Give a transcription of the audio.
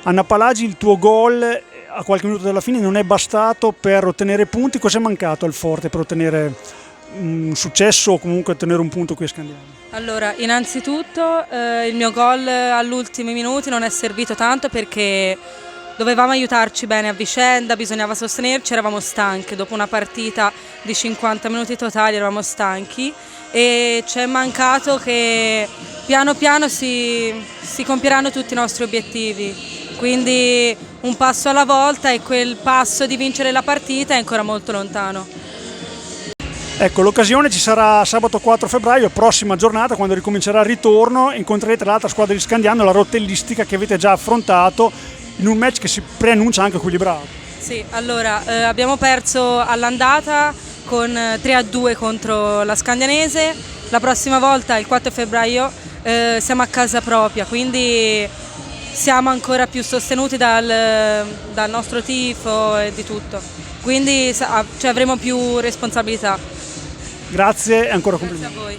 Anna Palagi, il tuo gol a qualche minuto dalla fine non è bastato per ottenere punti. Cos'è mancato al Forte per ottenere un successo o comunque ottenere un punto qui a Scandiano? Allora, innanzitutto il mio gol agli ultimi minuti non è servito tanto perché dovevamo aiutarci bene a vicenda, bisognava sostenerci, eravamo stanchi, dopo una partita di 50 minuti totali eravamo stanchi e ci è mancato che piano piano si compieranno tutti i nostri obiettivi, quindi un passo alla volta e quel passo di vincere la partita è ancora molto lontano. Ecco, l'occasione ci sarà sabato 4 febbraio, prossima giornata, quando ricomincerà il ritorno, incontrerete l'altra squadra di Scandiano, la Rotellistica, che avete già affrontato in un match che si preannuncia anche equilibrato. Sì, allora abbiamo perso all'andata con 3-2 contro la Scandianese, la prossima volta il 4 febbraio siamo a casa propria, quindi siamo ancora più sostenuti dal nostro tifo e di tutto, quindi avremo più responsabilità. Grazie e ancora Grazie a complimenti. voi.